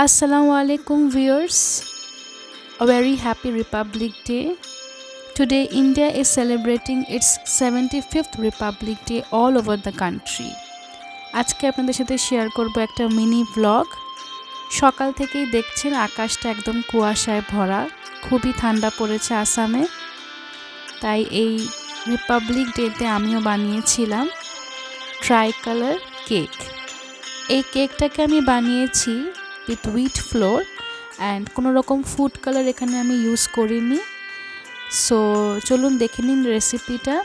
Assalamu alaikum viewers. A very happy Republic Day. Today India is celebrating its 75th Republic Day all over the country. আজকে আপনাদের সাথে share করব একটা mini blog. সকাল থেকেই দেখছেন আকাশটা একদম কুয়াশায় ভরা, খুবই ঠান্ডা পড়েছে আসামে। তাই এই রিপাবলিক ডেতে আমিও বানিয়েছিলাম ট্রাই কালার কেক। এই কেকটাকে আমি বানিয়েছি উইথ হুইট ফ্লোর অ্যান্ড কোনো রকম ফুড কালার এখানে আমি ইউজ করিনি। সো চলুন দেখে নিন রেসিপিটা।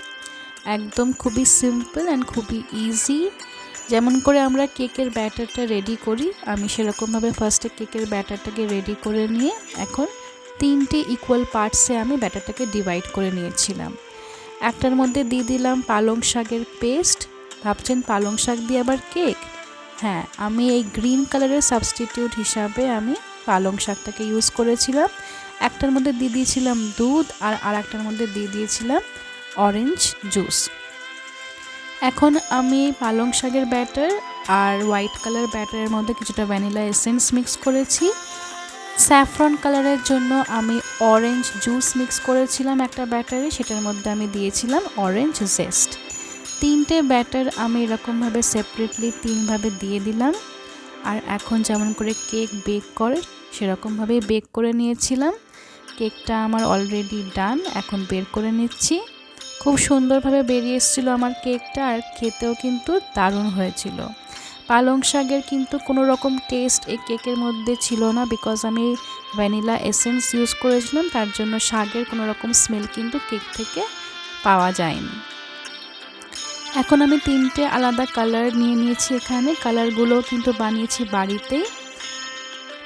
একদম খুবই সিম্পল অ্যান্ড খুবই ইজি। যেমন করে আমরা কেকের ব্যাটারটা রেডি করি, আমি সেরকমভাবে ফার্স্টে কেকের ব্যাটারটাকে রেডি করে নিয়ে এখন 3টে ইকুয়াল পার্টসে আমি ব্যাটারটাকে ডিভাইড করে নিয়েছিলাম। একটার মধ্যে দিয়ে দিলাম পালং শাকের পেস্ট। ভাবছেন পালং শাক দিয়ে আবার কেক? হ্যাঁ, আমি এই গ্রিন কালারের সাবস্টিটিউট হিসাবে আমি পালং শাকটাকে ইউজ করেছিলাম। একটার মধ্যে দিয়ে দিয়েছিলাম দুধ আর একটার মধ্যে দিয়ে দিয়েছিলাম অরেঞ্জ জুস। এখন আমি পালং শাকের ব্যাটার আর হোয়াইট কালার ব্যাটারের মধ্যে কিছুটা ভ্যানিলা এসেন্স মিক্স করেছি। স্যাফরন কালারের জন্য আমি অরেঞ্জ জুস মিক্স করেছিলাম একটা ব্যাটারে, সেটার মধ্যে আমি দিয়েছিলাম অরেঞ্জ জেস্ট। 3টে ব্যাটার আমি এরকমভাবে সেপারেটলি 3ভাবে দিয়ে দিলাম। আর এখন যেমন করে কেক বেক করে সেরকমভাবেই বেক করে নিয়েছিলাম। কেকটা আমার অলরেডি ডান, এখন বের করে নিচ্ছি। খুব সুন্দরভাবে বেরিয়ে এসেছিলো আমার কেকটা, আর খেতেও কিন্তু দারুণ হয়েছিল। পালং শাকের কিন্তু কোনো রকম টেস্ট এই কেকের মধ্যে ছিল না, বিকজ আমি ভ্যানিলা এসেন্স ইউজ করেছিলাম, তার জন্য শাকের কোনো রকম স্মেল কিন্তু কেক থেকে পাওয়া যায়নি। এখন আমি 3টে আলাদা কালার নিয়ে নিয়েছি। এখানে কালারগুলো কিন্তু বানিয়েছি বাড়িতেই।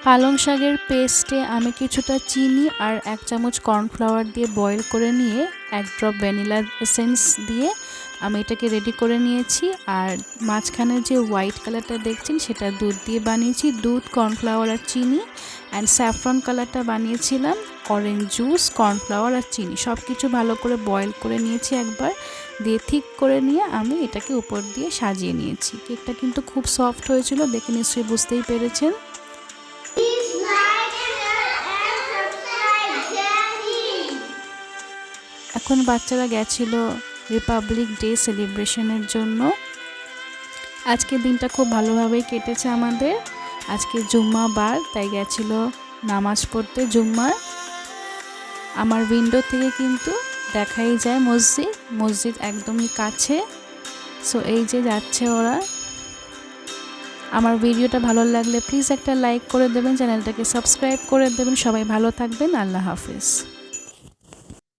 পালং শাকের পেস্টে আমি কিছুটা চিনি আর 1 চামচ কর্নফ্লাওয়ার দিয়ে বয়েল করে নিয়ে 1 ড্রপ ভ্যানিলা এসেন্স দিয়ে আমি এটাকে রেডি করে নিয়েছি। আর মাঝখানে যে হোয়াইট কালারটা দেখছেন সেটা দুধ দিয়ে বানিয়েছি। দুধ, কর্নফ্লাওয়ার আর চিনি। অ্যান্ড স্যাফরন কালারটা বানিয়েছিলাম অরেঞ্জ জুস, কর্নফ্লাওয়ার আর চিনি। সব কিছু ভালো করে বয়েল করে নিয়েছি একবার, দিয়ে ঠিক করে নিয়ে আমি এটাকে উপর দিয়ে সাজিয়ে নিয়েছি। কেকটা কিন্তু খুব সফট হয়েছিল, দেখে নিশ্চয়ই বুঝতেই পেরেছেন। এখন বাচ্চারা গেছিল রিপাবলিক ডে সেলিব্রেশনের জন্য। আজকে দিনটা খুব ভালোভাবেই কেটেছে আমাদের। আজকে জুম্মা বার, তাই গেছিল নামাজ পড়তে জুম্মার। আমার উইন্ডো থেকে কিন্তু দেখাই যায় মসজিদ একদমই কাছে। সো এই যে যাচ্ছে ওরা। আমার ভিডিওটা ভালো লাগলে প্লিজ একটা লাইক করে দেবেন, চ্যানেলটাকে সাবস্ক্রাইব করে দেবেন। সবাই ভালো থাকবেন। আল্লাহ হাফেজ।